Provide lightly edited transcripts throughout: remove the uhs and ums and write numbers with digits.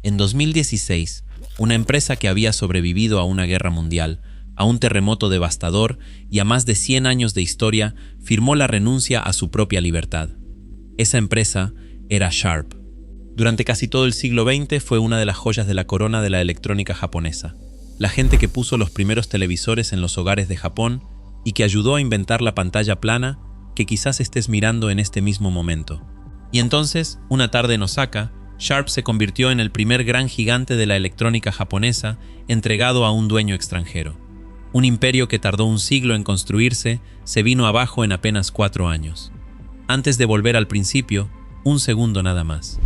En 2016, una empresa que había sobrevivido a una guerra mundial, a un terremoto devastador y a más de 100 años de historia, firmó la renuncia a su propia libertad. Esa empresa era Sharp. Durante casi todo el siglo XX fue una de las joyas de la corona de la electrónica japonesa. La gente que puso los primeros televisores en los hogares de Japón y que ayudó a inventar la pantalla plana que quizás estés mirando en este mismo momento. Y entonces, una tarde en Osaka, Sharp se convirtió en el primer gran gigante de la electrónica japonesa entregado a un dueño extranjero. Un imperio que tardó un siglo en construirse se vino abajo en apenas 4 años. Antes de volver al principio, un segundo nada más.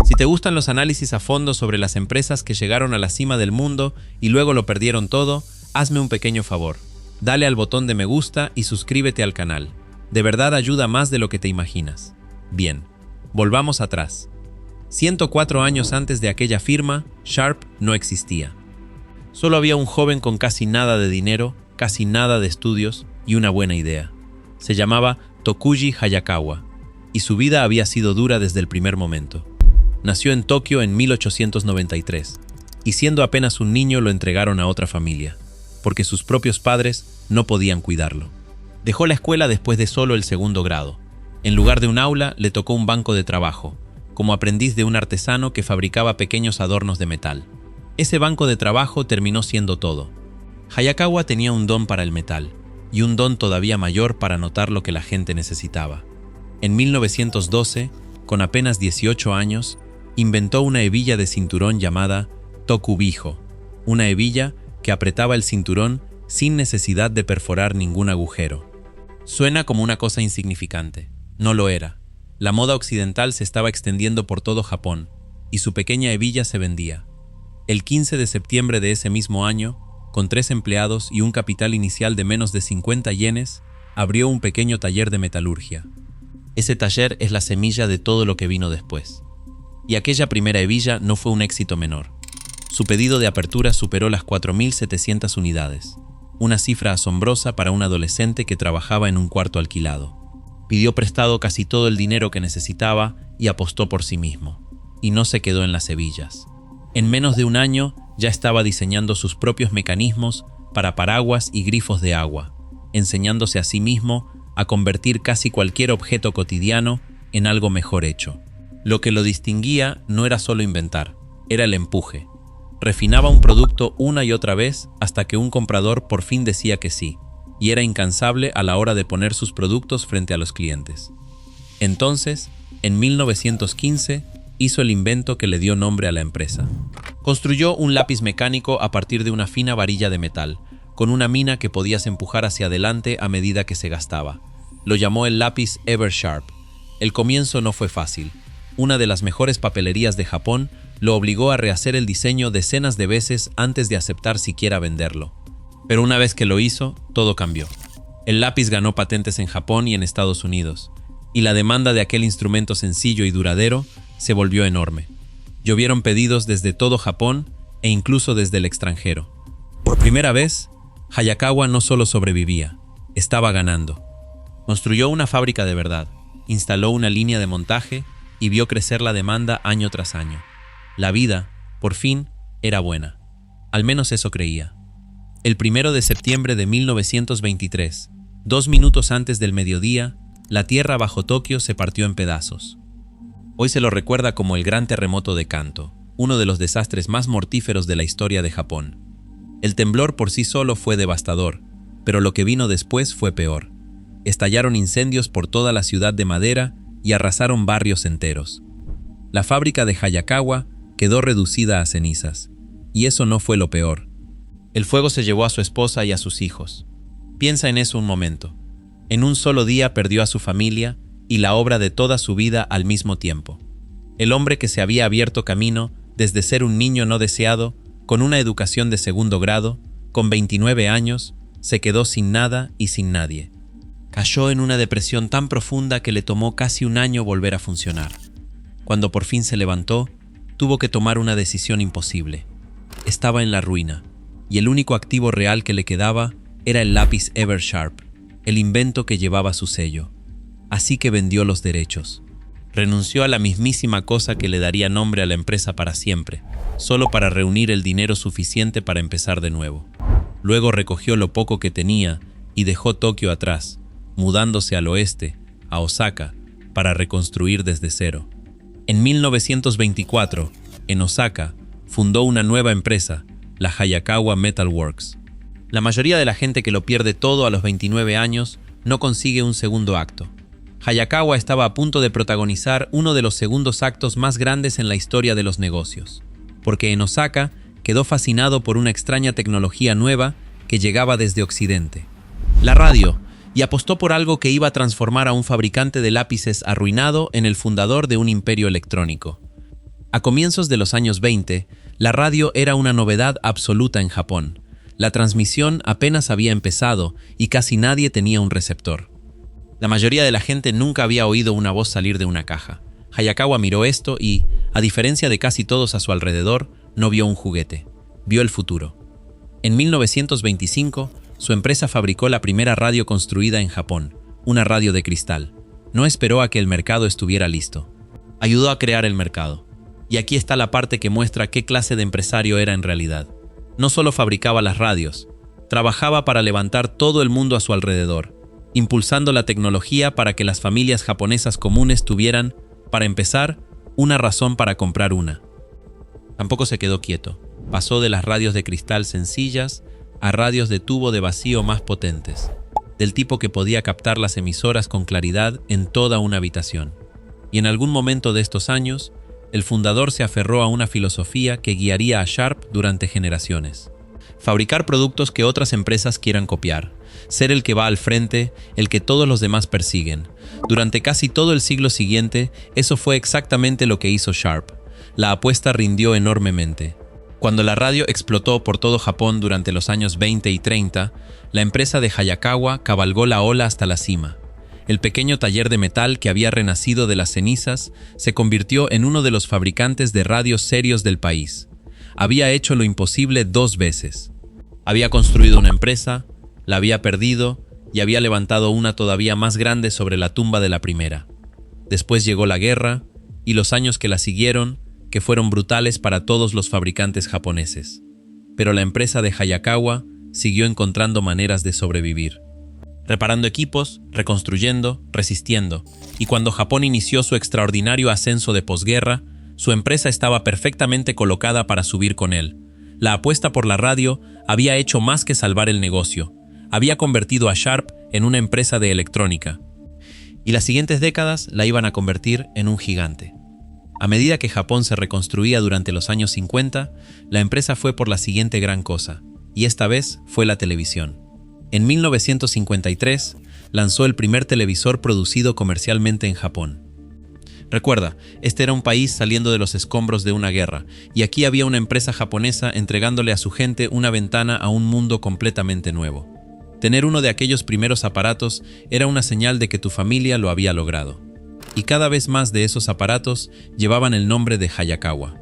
Si te gustan los análisis a fondo sobre las empresas que llegaron a la cima del mundo y luego lo perdieron todo, hazme un pequeño favor. Dale al botón de me gusta y suscríbete al canal. De verdad ayuda más de lo que te imaginas. Bien, volvamos atrás. 104 años antes de aquella firma, Sharp no existía. Solo había un joven con casi nada de dinero, casi nada de estudios y una buena idea. Se llamaba Tokuji Hayakawa, y su vida había sido dura desde el primer momento. Nació en Tokio en 1893, y siendo apenas un niño lo entregaron a otra familia, porque sus propios padres no podían cuidarlo. Dejó la escuela después de solo el 2º grado. En lugar de un aula, le tocó un banco de trabajo, como aprendiz de un artesano que fabricaba pequeños adornos de metal. Ese banco de trabajo terminó siendo todo. Hayakawa tenía un don para el metal, y un don todavía mayor para notar lo que la gente necesitaba. En 1912, con apenas 18 años, inventó una hebilla de cinturón llamada Tokubijo, una hebilla que apretaba el cinturón sin necesidad de perforar ningún agujero. Suena como una cosa insignificante. No lo era. La moda occidental se estaba extendiendo por todo Japón, y su pequeña hebilla se vendía. El 15 de septiembre de ese mismo año, con 3 empleados y un capital inicial de menos de 50 yenes, abrió un pequeño taller de metalurgia. Ese taller es la semilla de todo lo que vino después. Y aquella primera hebilla no fue un éxito menor. Su pedido de apertura superó las 4.700 unidades, una cifra asombrosa para un adolescente que trabajaba en un cuarto alquilado. Pidió prestado casi todo el dinero que necesitaba y apostó por sí mismo. Y no se quedó en las hebillas. En menos de un año ya estaba diseñando sus propios mecanismos para paraguas y grifos de agua, enseñándose a sí mismo a convertir casi cualquier objeto cotidiano en algo mejor hecho. Lo que lo distinguía no era solo inventar, era el empuje. Refinaba un producto una y otra vez hasta que un comprador por fin decía que sí, y era incansable a la hora de poner sus productos frente a los clientes. Entonces, en 1915, hizo el invento que le dio nombre a la empresa. Construyó un lápiz mecánico a partir de una fina varilla de metal, con una mina que podías empujar hacia adelante a medida que se gastaba. Lo llamó el lápiz Eversharp. El comienzo no fue fácil. Una de las mejores papelerías de Japón lo obligó a rehacer el diseño decenas de veces antes de aceptar siquiera venderlo. Pero una vez que lo hizo, todo cambió. El lápiz ganó patentes en Japón y en Estados Unidos, y la demanda de aquel instrumento sencillo y duradero se volvió enorme. Llovieron pedidos desde todo Japón e incluso desde el extranjero. Por primera vez, Hayakawa no solo sobrevivía, estaba ganando. Construyó una fábrica de verdad, instaló una línea de montaje y vio crecer la demanda año tras año. La vida, por fin, era buena. Al menos eso creía. El 1 de septiembre de 1923, 2 minutos antes del mediodía, la tierra bajo Tokio se partió en pedazos. Hoy se lo recuerda como el Gran Terremoto de Kanto, uno de los desastres más mortíferos de la historia de Japón. El temblor por sí solo fue devastador, pero lo que vino después fue peor. Estallaron incendios por toda la ciudad de madera y arrasaron barrios enteros. La fábrica de Hayakawa quedó reducida a cenizas, y eso no fue lo peor. El fuego se llevó a su esposa y a sus hijos. Piensa en eso un momento. En un solo día perdió a su familia y la obra de toda su vida al mismo tiempo. El hombre que se había abierto camino desde ser un niño no deseado, con una educación de 2º grado, con 29 años, se quedó sin nada y sin nadie. Cayó en una depresión tan profunda que le tomó casi un año volver a funcionar. Cuando por fin se levantó, tuvo que tomar una decisión imposible. Estaba en la ruina, y el único activo real que le quedaba era el lápiz Eversharp, el invento que llevaba su sello. Así que vendió los derechos. Renunció a la mismísima cosa que le daría nombre a la empresa para siempre, solo para reunir el dinero suficiente para empezar de nuevo. Luego recogió lo poco que tenía y dejó Tokio atrás, mudándose al oeste, a Osaka, para reconstruir desde cero. En 1924, en Osaka, fundó una nueva empresa, la Hayakawa Metal Works. La mayoría de la gente que lo pierde todo a los 29 años no consigue un segundo acto. Hayakawa estaba a punto de protagonizar uno de los segundos actos más grandes en la historia de los negocios, porque en Osaka quedó fascinado por una extraña tecnología nueva que llegaba desde Occidente, la radio, y apostó por algo que iba a transformar a un fabricante de lápices arruinado en el fundador de un imperio electrónico. A comienzos de los años 20, la radio era una novedad absoluta en Japón. La transmisión apenas había empezado y casi nadie tenía un receptor. La mayoría de la gente nunca había oído una voz salir de una caja. Hayakawa miró esto y, a diferencia de casi todos a su alrededor, no vio un juguete, vio el futuro. En 1925, su empresa fabricó la primera radio construida en Japón, una radio de cristal. No esperó a que el mercado estuviera listo. Ayudó a crear el mercado. Y aquí está la parte que muestra qué clase de empresario era en realidad. No solo fabricaba las radios, trabajaba para levantar todo el mundo a su alrededor, impulsando la tecnología para que las familias japonesas comunes tuvieran, para empezar, una razón para comprar una. Tampoco se quedó quieto. Pasó de las radios de cristal sencillas a radios de tubo de vacío más potentes, del tipo que podía captar las emisoras con claridad en toda una habitación. Y en algún momento de estos años, el fundador se aferró a una filosofía que guiaría a Sharp durante generaciones. Fabricar productos que otras empresas quieran copiar. Ser el que va al frente, el que todos los demás persiguen. Durante casi todo el siglo siguiente, eso fue exactamente lo que hizo Sharp. La apuesta rindió enormemente. Cuando la radio explotó por todo Japón durante los años 20 y 30, la empresa de Hayakawa cabalgó la ola hasta la cima. El pequeño taller de metal que había renacido de las cenizas se convirtió en uno de los fabricantes de radios serios del país. Había hecho lo imposible 2 veces. Había construido una empresa, la había perdido y había levantado una todavía más grande sobre la tumba de la primera. Después llegó la guerra y los años que la siguieron, que fueron brutales para todos los fabricantes japoneses. Pero la empresa de Hayakawa siguió encontrando maneras de sobrevivir. Reparando equipos, reconstruyendo, resistiendo. Y cuando Japón inició su extraordinario ascenso de posguerra, su empresa estaba perfectamente colocada para subir con él. La apuesta por la radio había hecho más que salvar el negocio. Había convertido a Sharp en una empresa de electrónica. Y las siguientes décadas la iban a convertir en un gigante. A medida que Japón se reconstruía durante los años 50, la empresa fue por la siguiente gran cosa, y esta vez fue la televisión. En 1953, lanzó el primer televisor producido comercialmente en Japón. Recuerda, este era un país saliendo de los escombros de una guerra, y aquí había una empresa japonesa entregándole a su gente una ventana a un mundo completamente nuevo. Tener uno de aquellos primeros aparatos era una señal de que tu familia lo había logrado. Y cada vez más de esos aparatos llevaban el nombre de Hayakawa.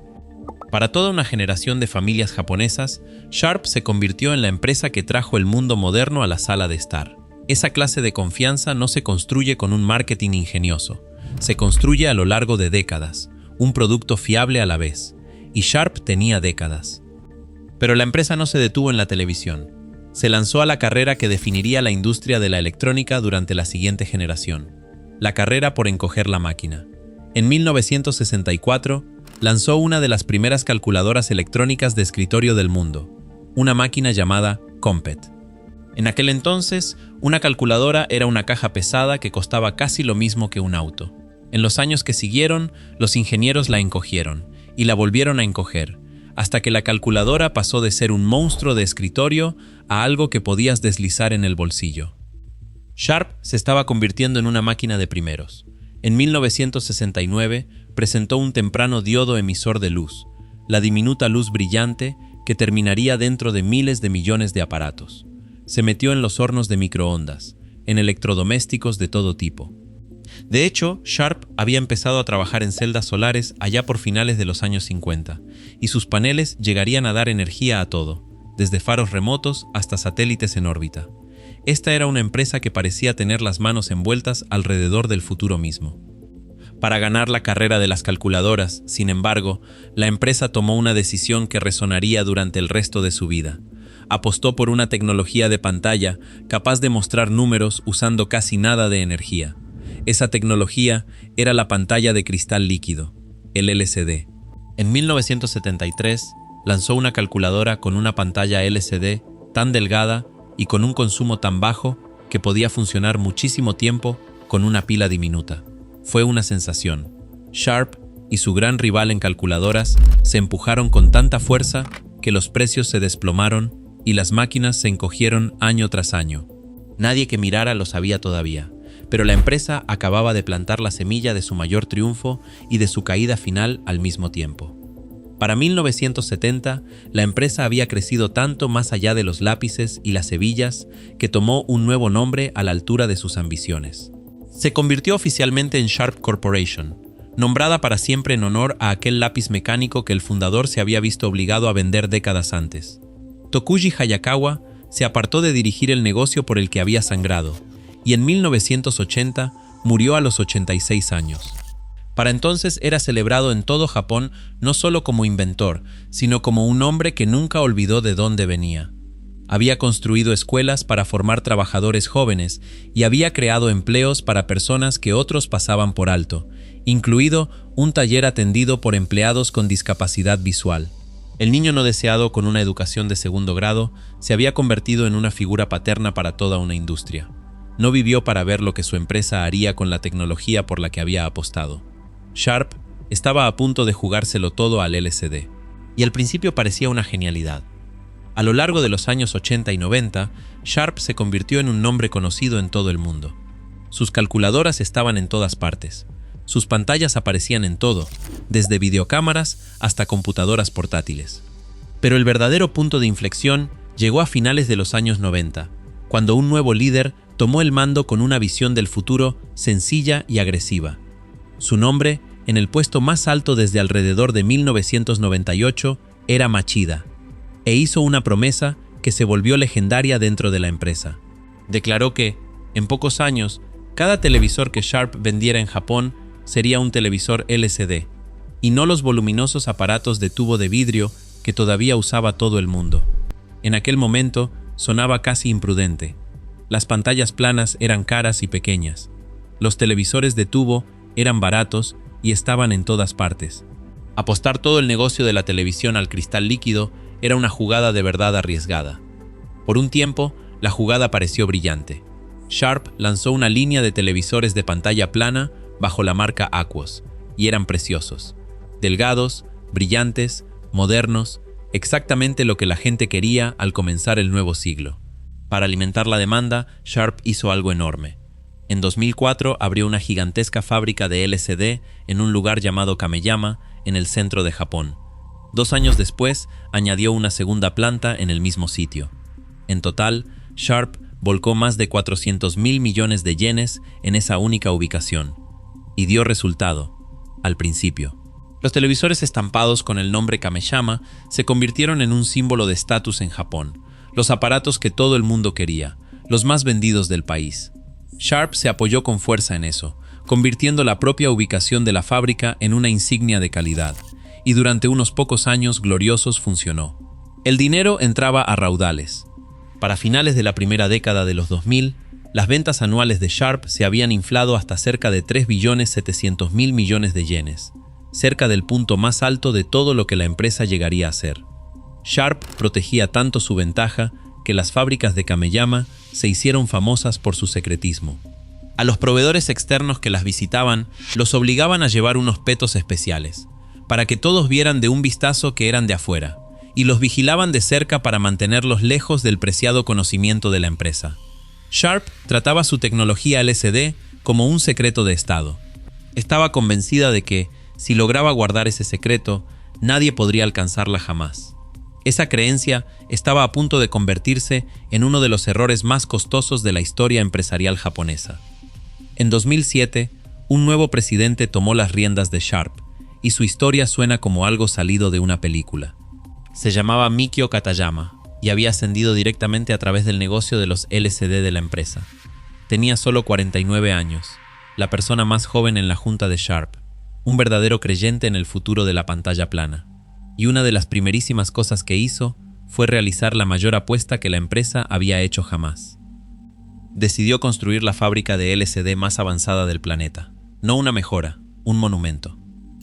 Para toda una generación de familias japonesas, Sharp se convirtió en la empresa que trajo el mundo moderno a la sala de estar. Esa clase de confianza no se construye con un marketing ingenioso. Se construye a lo largo de décadas, un producto fiable a la vez. Y Sharp tenía décadas. Pero la empresa no se detuvo en la televisión. Se lanzó a la carrera que definiría la industria de la electrónica durante la siguiente generación. La carrera por encoger la máquina. En 1964, lanzó una de las primeras calculadoras electrónicas de escritorio del mundo, una máquina llamada Compet. En aquel entonces, una calculadora era una caja pesada que costaba casi lo mismo que un auto. En los años que siguieron, los ingenieros la encogieron y la volvieron a encoger, hasta que la calculadora pasó de ser un monstruo de escritorio a algo que podías deslizar en el bolsillo. Sharp se estaba convirtiendo en una máquina de primeros. En 1969 presentó un temprano diodo emisor de luz, la diminuta luz brillante que terminaría dentro de miles de millones de aparatos. Se metió en los hornos de microondas, en electrodomésticos de todo tipo. De hecho, Sharp había empezado a trabajar en celdas solares allá por finales de los años 50, y sus paneles llegarían a dar energía a todo, desde faros remotos hasta satélites en órbita. Esta era una empresa que parecía tener las manos envueltas alrededor del futuro mismo. Para ganar la carrera de las calculadoras, sin embargo, la empresa tomó una decisión que resonaría durante el resto de su vida. Apostó por una tecnología de pantalla capaz de mostrar números usando casi nada de energía. Esa tecnología era la pantalla de cristal líquido, el LCD. En 1973, lanzó una calculadora con una pantalla LCD tan delgada y con un consumo tan bajo que podía funcionar muchísimo tiempo con una pila diminuta. Fue una sensación. Sharp y su gran rival en calculadoras se empujaron con tanta fuerza que los precios se desplomaron y las máquinas se encogieron año tras año. Nadie que mirara lo sabía todavía, pero la empresa acababa de plantar la semilla de su mayor triunfo y de su caída final al mismo tiempo. Para 1970, la empresa había crecido tanto más allá de los lápices y las hebillas que tomó un nuevo nombre a la altura de sus ambiciones. Se convirtió oficialmente en Sharp Corporation, nombrada para siempre en honor a aquel lápiz mecánico que el fundador se había visto obligado a vender décadas antes. Tokuji Hayakawa se apartó de dirigir el negocio por el que había sangrado, y en 1980 murió a los 86 años. Para entonces era celebrado en todo Japón no solo como inventor, sino como un hombre que nunca olvidó de dónde venía. Había construido escuelas para formar trabajadores jóvenes y había creado empleos para personas que otros pasaban por alto, incluido un taller atendido por empleados con discapacidad visual. El niño no deseado con una educación de segundo grado se había convertido en una figura paterna para toda una industria. No vivió para ver lo que su empresa haría con la tecnología por la que había apostado. Sharp estaba a punto de jugárselo todo al LCD, y al principio parecía una genialidad. A lo largo de los años 80 y 90, Sharp se convirtió en un nombre conocido en todo el mundo. Sus calculadoras estaban en todas partes. Sus pantallas aparecían en todo, desde videocámaras hasta computadoras portátiles. Pero el verdadero punto de inflexión llegó a finales de los años 90, cuando un nuevo líder tomó el mando con una visión del futuro sencilla y agresiva. Su nombre, en el puesto más alto desde alrededor de 1998, era Machida, e hizo una promesa que se volvió legendaria dentro de la empresa. Declaró que, en pocos años, cada televisor que Sharp vendiera en Japón sería un televisor LCD, y no los voluminosos aparatos de tubo de vidrio que todavía usaba todo el mundo. En aquel momento, sonaba casi imprudente. Las pantallas planas eran caras y pequeñas. Los televisores de tubo eran baratos y estaban en todas partes. Apostar todo el negocio de la televisión al cristal líquido era una jugada de verdad arriesgada. Por un tiempo, la jugada pareció brillante. Sharp lanzó una línea de televisores de pantalla plana bajo la marca Aquos, y eran preciosos. Delgados, brillantes, modernos, exactamente lo que la gente quería al comenzar el nuevo siglo. Para alimentar la demanda, Sharp hizo algo enorme. En 2004 abrió una gigantesca fábrica de LCD en un lugar llamado Kameyama, en el centro de Japón. 2 años después, añadió una segunda planta en el mismo sitio. En total, Sharp volcó más de 400.000 millones de yenes en esa única ubicación. Y dio resultado, al principio. Los televisores estampados con el nombre Kameyama se convirtieron en un símbolo de estatus en Japón. Los aparatos que todo el mundo quería, los más vendidos del país. Sharp se apoyó con fuerza en eso, convirtiendo la propia ubicación de la fábrica en una insignia de calidad. Y durante unos pocos años gloriosos funcionó. El dinero entraba a raudales. Para finales de la primera década de los 2000, las ventas anuales de Sharp se habían inflado hasta cerca de 3.700.000 millones de yenes, cerca del punto más alto de todo lo que la empresa llegaría a ser. Sharp protegía tanto su ventaja que las fábricas de Kameyama se hicieron famosas por su secretismo. A los proveedores externos que las visitaban los obligaban a llevar unos petos especiales, para que todos vieran de un vistazo que eran de afuera, y los vigilaban de cerca para mantenerlos lejos del preciado conocimiento de la empresa. Sharp trataba su tecnología LCD como un secreto de Estado. Estaba convencida de que, si lograba guardar ese secreto, nadie podría alcanzarla jamás. Esa creencia estaba a punto de convertirse en uno de los errores más costosos de la historia empresarial japonesa. En 2007, un nuevo presidente tomó las riendas de Sharp, y su historia suena como algo salido de una película. Se llamaba Mikio Katayama y había ascendido directamente a través del negocio de los LCD de la empresa. Tenía solo 49 años, la persona más joven en la junta de Sharp, un verdadero creyente en el futuro de la pantalla plana. Y una de las primerísimas cosas que hizo fue realizar la mayor apuesta que la empresa había hecho jamás. Decidió construir la fábrica de LCD más avanzada del planeta. No una mejora, un monumento.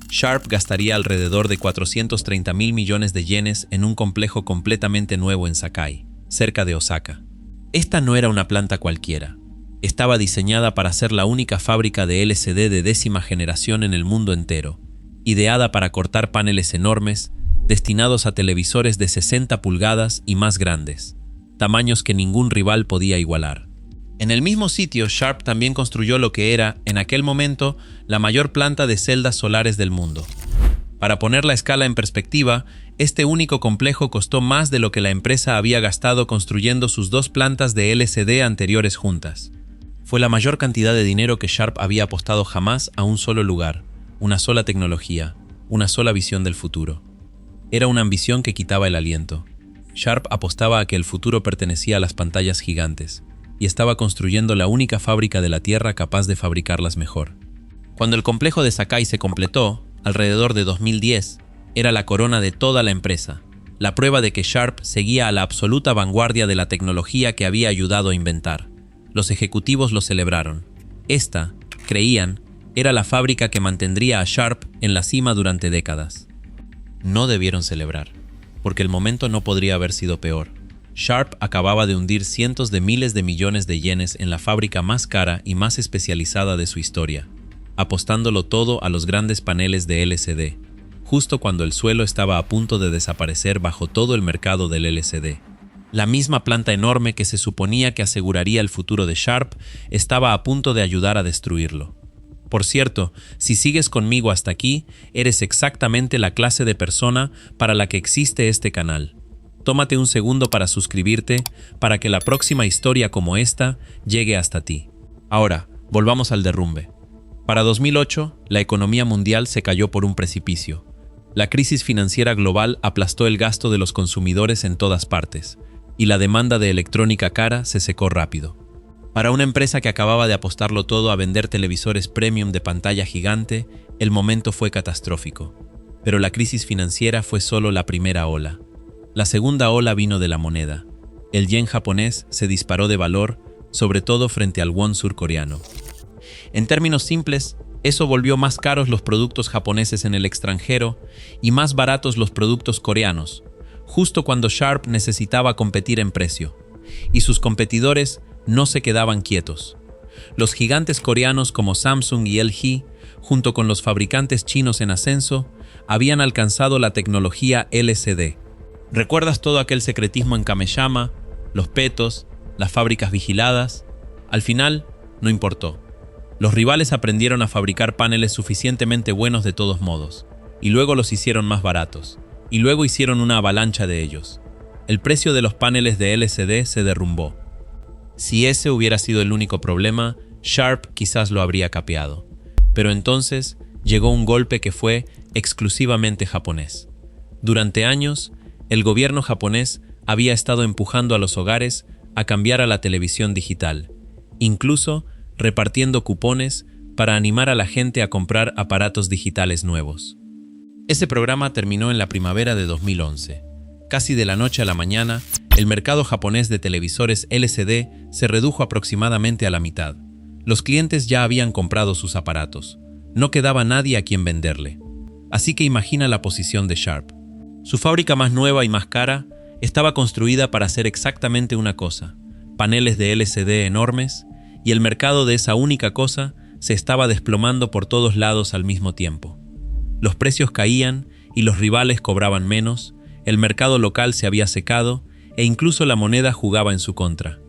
Sharp gastaría alrededor de 430.000 millones de yenes en un complejo completamente nuevo en Sakai, cerca de Osaka. Esta no era una planta cualquiera. Estaba diseñada para ser la única fábrica de LCD de 10ª generación en el mundo entero, ideada para cortar paneles enormes, destinados a televisores de 60 pulgadas y más grandes, tamaños que ningún rival podía igualar. En el mismo sitio, Sharp también construyó lo que era, en aquel momento, la mayor planta de celdas solares del mundo. Para poner la escala en perspectiva, este único complejo costó más de lo que la empresa había gastado construyendo sus 2 plantas de LCD anteriores juntas. Fue la mayor cantidad de dinero que Sharp había apostado jamás a un solo lugar, una sola tecnología, una sola visión del futuro. Era una ambición que quitaba el aliento. Sharp apostaba a que el futuro pertenecía a las pantallas gigantes, y estaba construyendo la única fábrica de la Tierra capaz de fabricarlas mejor. Cuando el complejo de Sakai se completó, alrededor de 2010, era la corona de toda la empresa, la prueba de que Sharp seguía a la absoluta vanguardia de la tecnología que había ayudado a inventar. Los ejecutivos lo celebraron. Esta, creían, era la fábrica que mantendría a Sharp en la cima durante décadas. No debieron celebrar, porque el momento no podría haber sido peor. Sharp acababa de hundir cientos de miles de millones de yenes en la fábrica más cara y más especializada de su historia, apostándolo todo a los grandes paneles de LCD, justo cuando el suelo estaba a punto de desaparecer bajo todo el mercado del LCD. La misma planta enorme que se suponía que aseguraría el futuro de Sharp estaba a punto de ayudar a destruirlo. Por cierto, si sigues conmigo hasta aquí, eres exactamente la clase de persona para la que existe este canal. Tómate un segundo para suscribirte, para que la próxima historia como esta llegue hasta ti. Ahora, volvamos al derrumbe. Para 2008, la economía mundial se cayó por un precipicio. La crisis financiera global aplastó el gasto de los consumidores en todas partes, y la demanda de electrónica cara se secó rápido. Para una empresa que acababa de apostarlo todo a vender televisores premium de pantalla gigante, el momento fue catastrófico. Pero la crisis financiera fue solo la primera ola. La segunda ola vino de la moneda. El yen japonés se disparó de valor, sobre todo frente al won surcoreano. En términos simples, eso volvió más caros los productos japoneses en el extranjero y más baratos los productos coreanos, justo cuando Sharp necesitaba competir en precio. Y sus competidores no se quedaban quietos. Los gigantes coreanos como Samsung y LG, junto con los fabricantes chinos en ascenso, habían alcanzado la tecnología LCD. ¿Recuerdas todo aquel secretismo en Kameyama, los petos, las fábricas vigiladas? Al final, no importó. Los rivales aprendieron a fabricar paneles suficientemente buenos de todos modos, y luego los hicieron más baratos, y luego hicieron una avalancha de ellos. El precio de los paneles de LCD se derrumbó. Si ese hubiera sido el único problema, Sharp quizás lo habría capeado. Pero entonces llegó un golpe que fue exclusivamente japonés. Durante años, el gobierno japonés había estado empujando a los hogares a cambiar a la televisión digital, incluso repartiendo cupones para animar a la gente a comprar aparatos digitales nuevos. Ese programa terminó en la primavera de 2011. Casi de la noche a la mañana, el mercado japonés de televisores LCD se redujo aproximadamente a la mitad. Los clientes ya habían comprado sus aparatos. No quedaba nadie a quien venderle. Así que imagina la posición de Sharp. Su fábrica más nueva y más cara estaba construida para hacer exactamente una cosa: paneles de LCD enormes, y el mercado de esa única cosa se estaba desplomando por todos lados al mismo tiempo. Los precios caían y los rivales cobraban menos, el mercado local se había secado e incluso la moneda jugaba en su contra.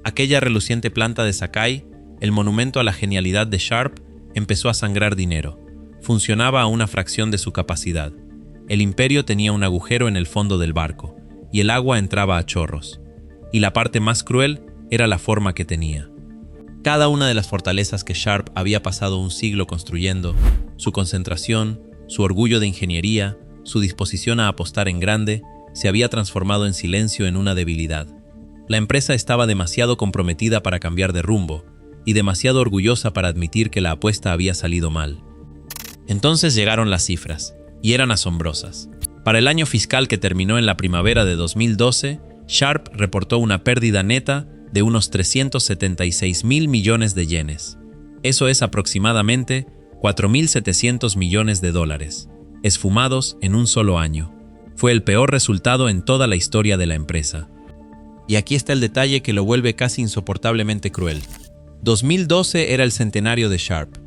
Aquella reluciente planta de Sakai, el monumento a la genialidad de Sharp, empezó a sangrar dinero. Funcionaba a una fracción de su capacidad. El imperio tenía un agujero en el fondo del barco, y el agua entraba a chorros. Y la parte más cruel era la forma que tenía. Cada una de las fortalezas que Sharp había pasado un siglo construyendo, su concentración, su orgullo de ingeniería, su disposición a apostar en grande, se había transformado en silencio en una debilidad. La empresa estaba demasiado comprometida para cambiar de rumbo, y demasiado orgullosa para admitir que la apuesta había salido mal. Entonces llegaron las cifras, y eran asombrosas. Para el año fiscal que terminó en la primavera de 2012, Sharp reportó una pérdida neta de unos 376.000 millones de yenes. Eso es aproximadamente 4.700 millones de dólares, esfumados en un solo año. Fue el peor resultado en toda la historia de la empresa. Y aquí está el detalle que lo vuelve casi insoportablemente cruel. 2012 era el centenario de Sharp,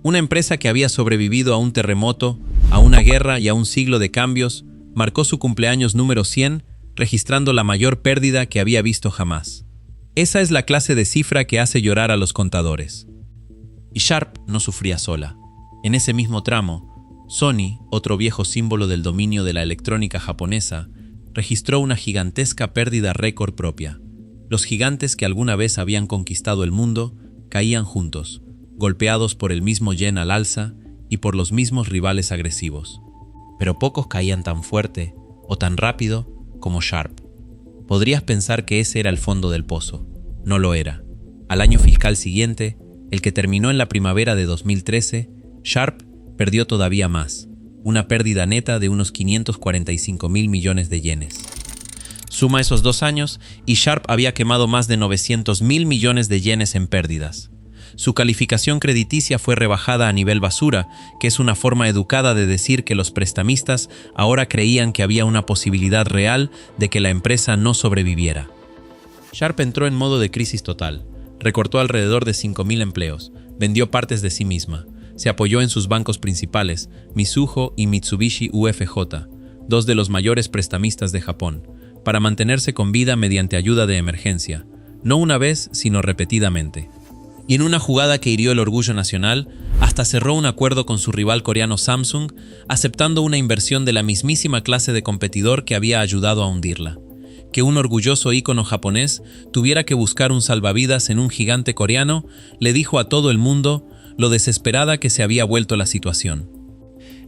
una empresa que había sobrevivido a un terremoto, a una guerra y a un siglo de cambios, marcó su cumpleaños número 100, registrando la mayor pérdida que había visto jamás. Esa es la clase de cifra que hace llorar a los contadores. Y Sharp no sufría sola. En ese mismo tramo, Sony, otro viejo símbolo del dominio de la electrónica japonesa, registró una gigantesca pérdida récord propia. Los gigantes que alguna vez habían conquistado el mundo caían juntos, golpeados por el mismo yen al alza y por los mismos rivales agresivos. Pero pocos caían tan fuerte o tan rápido como Sharp. Podrías pensar que ese era el fondo del pozo. No lo era. Al año fiscal siguiente, el que terminó en la primavera de 2013, Sharp perdió todavía más, una pérdida neta de unos 545.000 millones de yenes. Suma esos 2 años y Sharp había quemado más de 900.000 millones de yenes en pérdidas. Su calificación crediticia fue rebajada a nivel basura, que es una forma educada de decir que los prestamistas ahora creían que había una posibilidad real de que la empresa no sobreviviera. Sharp entró en modo de crisis total, recortó alrededor de 5.000 empleos, vendió partes de sí misma, se apoyó en sus bancos principales, Mizuho y Mitsubishi UFJ, 2 de los mayores prestamistas de Japón, para mantenerse con vida mediante ayuda de emergencia, no una vez, sino repetidamente. Y en una jugada que hirió el orgullo nacional, hasta cerró un acuerdo con su rival coreano Samsung, aceptando una inversión de la mismísima clase de competidor que había ayudado a hundirla. Que un orgulloso ícono japonés tuviera que buscar un salvavidas en un gigante coreano, le dijo a todo el mundo lo desesperada que se había vuelto la situación.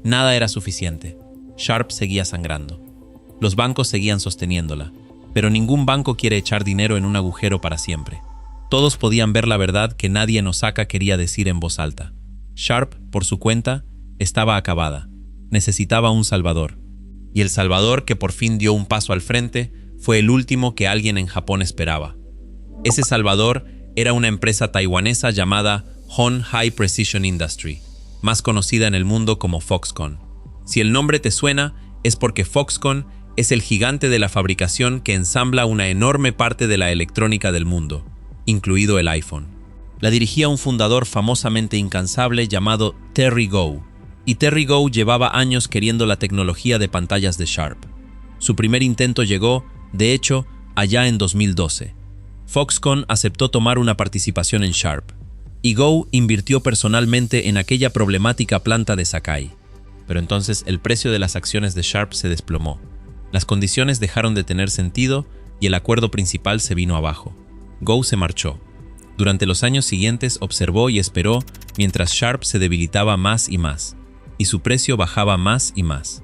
Nada era suficiente. Sharp seguía sangrando. Los bancos seguían sosteniéndola, pero ningún banco quiere echar dinero en un agujero para siempre. Todos podían ver la verdad que nadie en Osaka quería decir en voz alta. Sharp, por su cuenta, estaba acabada. Necesitaba un salvador. Y el salvador que por fin dio un paso al frente fue el último que alguien en Japón esperaba. Ese salvador era una empresa taiwanesa llamada Hon High Precision Industry, más conocida en el mundo como Foxconn. Si el nombre te suena, es porque Foxconn es el gigante de la fabricación que ensambla una enorme parte de la electrónica del mundo, incluido el iPhone. La dirigía un fundador famosamente incansable llamado Terry Gou, y Terry Gou llevaba años queriendo la tecnología de pantallas de Sharp. Su primer intento llegó, de hecho, allá en 2012. Foxconn aceptó tomar una participación en Sharp, y Gou invirtió personalmente en aquella problemática planta de Sakai. Pero entonces el precio de las acciones de Sharp se desplomó. Las condiciones dejaron de tener sentido y el acuerdo principal se vino abajo. Gou se marchó. Durante los años siguientes observó y esperó mientras Sharp se debilitaba más y más, y su precio bajaba más y más.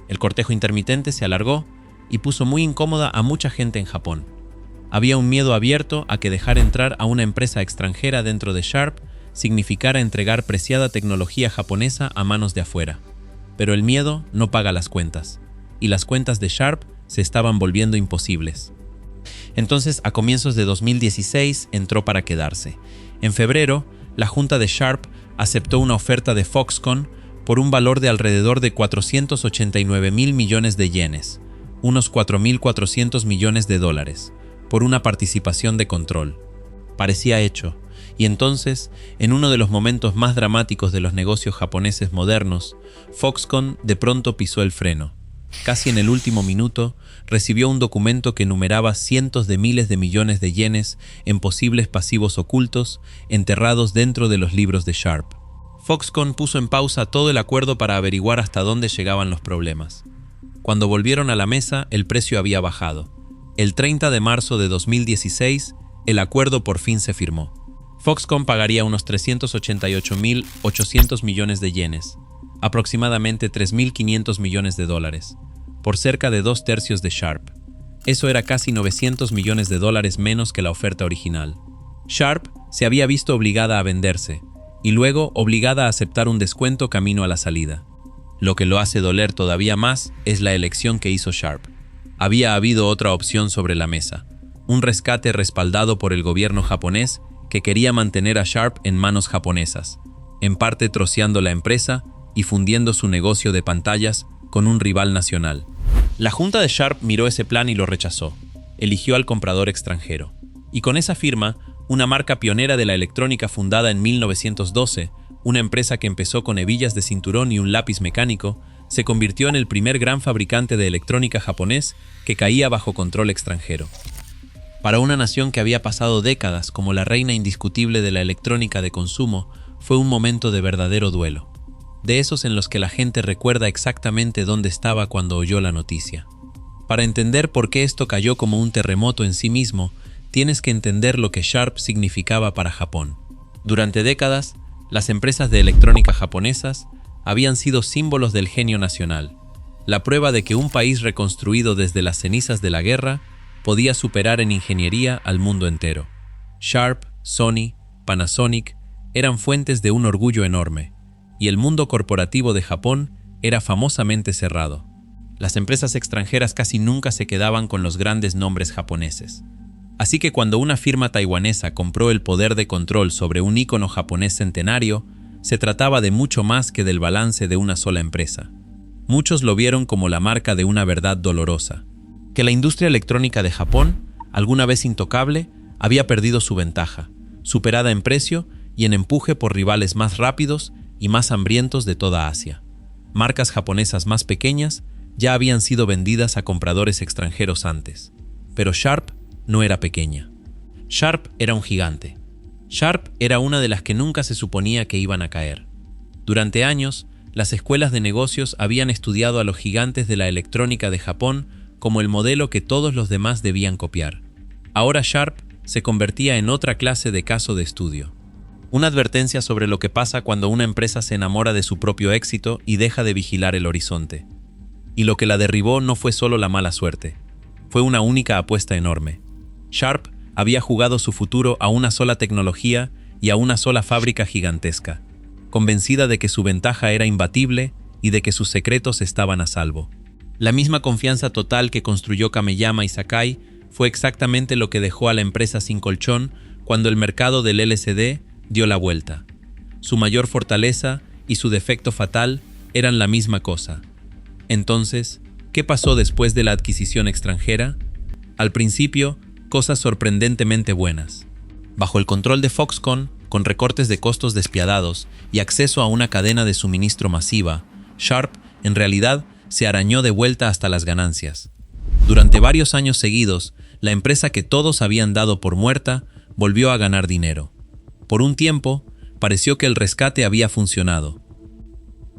El cortejo intermitente se alargó y puso muy incómoda a mucha gente en Japón. Había un miedo abierto a que dejar entrar a una empresa extranjera dentro de Sharp significara entregar preciada tecnología japonesa a manos de afuera. Pero el miedo no paga las cuentas, y las cuentas de Sharp se estaban volviendo imposibles. Entonces, a comienzos de 2016, entró para quedarse. En febrero, la junta de Sharp aceptó una oferta de Foxconn por un valor de alrededor de 489.000 millones de yenes, unos 4.400 millones de dólares, por una participación de control. Parecía hecho, y entonces, en uno de los momentos más dramáticos de los negocios japoneses modernos, Foxconn de pronto pisó el freno. Casi en el último minuto, recibió un documento que enumeraba cientos de miles de millones de yenes en posibles pasivos ocultos enterrados dentro de los libros de Sharp. Foxconn puso en pausa todo el acuerdo para averiguar hasta dónde llegaban los problemas. Cuando volvieron a la mesa, el precio había bajado. El 30 de marzo de 2016, el acuerdo por fin se firmó. Foxconn pagaría unos 388.800 millones de yenes, aproximadamente 3.500 millones de dólares, por cerca de 2/3 de Sharp. Eso era casi 900 millones de dólares menos que la oferta original. Sharp se había visto obligada a venderse, y luego obligada a aceptar un descuento camino a la salida. Lo que lo hace doler todavía más es la elección que hizo Sharp. Había habido otra opción sobre la mesa, un rescate respaldado por el gobierno japonés que quería mantener a Sharp en manos japonesas, en parte troceando la empresa y fundiendo su negocio de pantallas con un rival nacional. La junta de Sharp miró ese plan y lo rechazó. Eligió al comprador extranjero. Y con esa firma, una marca pionera de la electrónica fundada en 1912, una empresa que empezó con hebillas de cinturón y un lápiz mecánico, se convirtió en el primer gran fabricante de electrónica japonés que caía bajo control extranjero. Para una nación que había pasado décadas como la reina indiscutible de la electrónica de consumo, fue un momento de verdadero duelo. De esos en los que la gente recuerda exactamente dónde estaba cuando oyó la noticia. Para entender por qué esto cayó como un terremoto en sí mismo, tienes que entender lo que Sharp significaba para Japón. Durante décadas, las empresas de electrónica japonesas habían sido símbolos del genio nacional, la prueba de que un país reconstruido desde las cenizas de la guerra podía superar en ingeniería al mundo entero. Sharp, Sony, Panasonic eran fuentes de un orgullo enorme, y el mundo corporativo de Japón era famosamente cerrado. Las empresas extranjeras casi nunca se quedaban con los grandes nombres japoneses. Así que cuando una firma taiwanesa compró el poder de control sobre un ícono japonés centenario, se trataba de mucho más que del balance de una sola empresa. Muchos lo vieron como la marca de una verdad dolorosa, que la industria electrónica de Japón, alguna vez intocable, había perdido su ventaja, superada en precio y en empuje por rivales más rápidos y más hambrientos de toda Asia. Marcas japonesas más pequeñas ya habían sido vendidas a compradores extranjeros antes, pero Sharp no era pequeña. Sharp era un gigante. Sharp era una de las que nunca se suponía que iban a caer. Durante años, las escuelas de negocios habían estudiado a los gigantes de la electrónica de Japón como el modelo que todos los demás debían copiar. Ahora Sharp se convertía en otra clase de caso de estudio. Una advertencia sobre lo que pasa cuando una empresa se enamora de su propio éxito y deja de vigilar el horizonte. Y lo que la derribó no fue solo la mala suerte. Fue una única apuesta enorme. Sharp había jugado su futuro a una sola tecnología y a una sola fábrica gigantesca, convencida de que su ventaja era imbatible y de que sus secretos estaban a salvo. La misma confianza total que construyó Kameyama y Sakai fue exactamente lo que dejó a la empresa sin colchón cuando el mercado del LCD dio la vuelta. Su mayor fortaleza y su defecto fatal eran la misma cosa. Entonces, ¿qué pasó después de la adquisición extranjera? Al principio, cosas sorprendentemente buenas. Bajo el control de Foxconn, con recortes de costos despiadados y acceso a una cadena de suministro masiva, Sharp, en realidad, se arañó de vuelta hasta las ganancias. Durante varios años seguidos, la empresa que todos habían dado por muerta volvió a ganar dinero. Por un tiempo, pareció que el rescate había funcionado.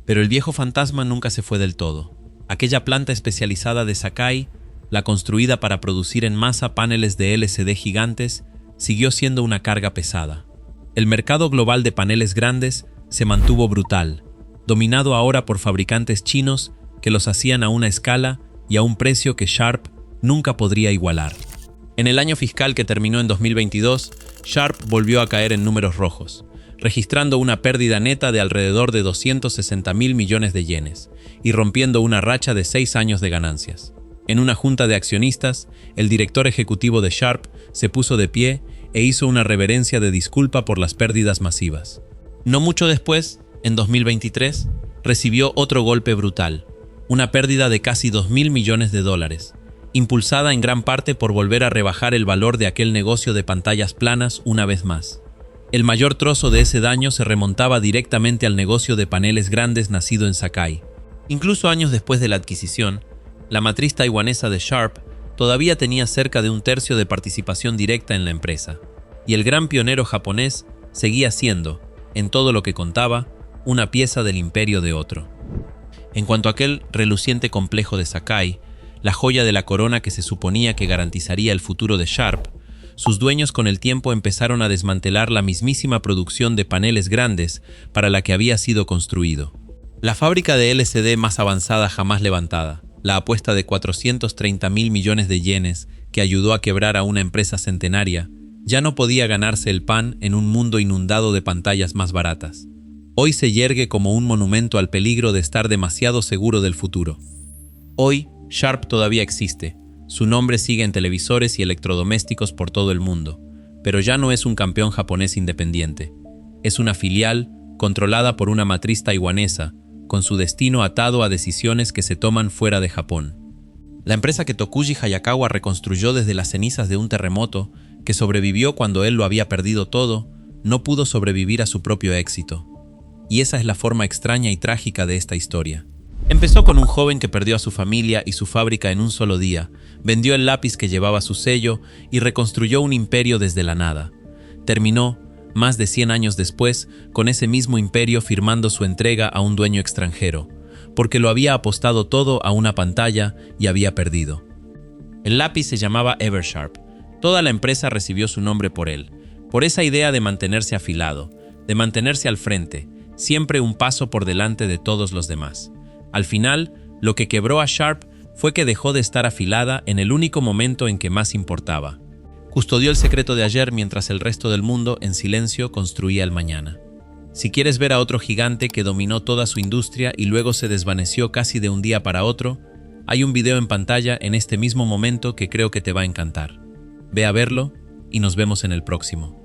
Pero el viejo fantasma nunca se fue del todo. Aquella planta especializada de Sakai, la construida para producir en masa paneles de LCD gigantes, siguió siendo una carga pesada. El mercado global de paneles grandes se mantuvo brutal, dominado ahora por fabricantes chinos que los hacían a una escala y a un precio que Sharp nunca podría igualar. En el año fiscal que terminó en 2022, Sharp volvió a caer en números rojos, registrando una pérdida neta de alrededor de 260.000 millones de yenes y rompiendo una racha de 6 años de ganancias. En una junta de accionistas, el director ejecutivo de Sharp se puso de pie e hizo una reverencia de disculpa por las pérdidas masivas. No mucho después, en 2023, recibió otro golpe brutal, una pérdida de casi 2.000 millones de dólares, impulsada en gran parte por volver a rebajar el valor de aquel negocio de pantallas planas una vez más. El mayor trozo de ese daño se remontaba directamente al negocio de paneles grandes nacido en Sakai. Incluso años después de la adquisición, la matriz taiwanesa de Sharp todavía tenía cerca de 1/3 de participación directa en la empresa, y el gran pionero japonés seguía siendo, en todo lo que contaba, una pieza del imperio de otro. En cuanto a aquel reluciente complejo de Sakai, la joya de la corona que se suponía que garantizaría el futuro de Sharp, sus dueños con el tiempo empezaron a desmantelar la mismísima producción de paneles grandes para la que había sido construido. La fábrica de LCD más avanzada jamás levantada, la apuesta de 430.000 millones de yenes que ayudó a quebrar a una empresa centenaria, Ya no podía ganarse el pan en un mundo inundado de pantallas más baratas. Hoy se yergue como un monumento al peligro de estar demasiado seguro del futuro. Hoy, Sharp todavía existe. Su nombre sigue en televisores y electrodomésticos por todo el mundo, pero ya no es un campeón japonés independiente. Es una filial controlada por una matriz taiwanesa, con su destino atado a decisiones que se toman fuera de Japón. La empresa que Tokuji Hayakawa reconstruyó desde las cenizas de un terremoto, que sobrevivió cuando él lo había perdido todo, no pudo sobrevivir a su propio éxito. Y esa es la forma extraña y trágica de esta historia. Empezó con un joven que perdió a su familia y su fábrica en un solo día, vendió el lápiz que llevaba su sello y reconstruyó un imperio desde la nada. Terminó, más de 100 años después, con ese mismo imperio firmando su entrega a un dueño extranjero, porque lo había apostado todo a una pantalla y había perdido. El lápiz se llamaba Eversharp. Toda la empresa recibió su nombre por él, por esa idea de mantenerse afilado, de mantenerse al frente, siempre un paso por delante de todos los demás. Al final, lo que quebró a Sharp fue que dejó de estar afilada en el único momento en que más importaba. Custodió el secreto de ayer mientras el resto del mundo, en silencio, construía el mañana. Si quieres ver a otro gigante que dominó toda su industria y luego se desvaneció casi de un día para otro, hay un video en pantalla en este mismo momento que creo que te va a encantar. Ve a verlo y nos vemos en el próximo.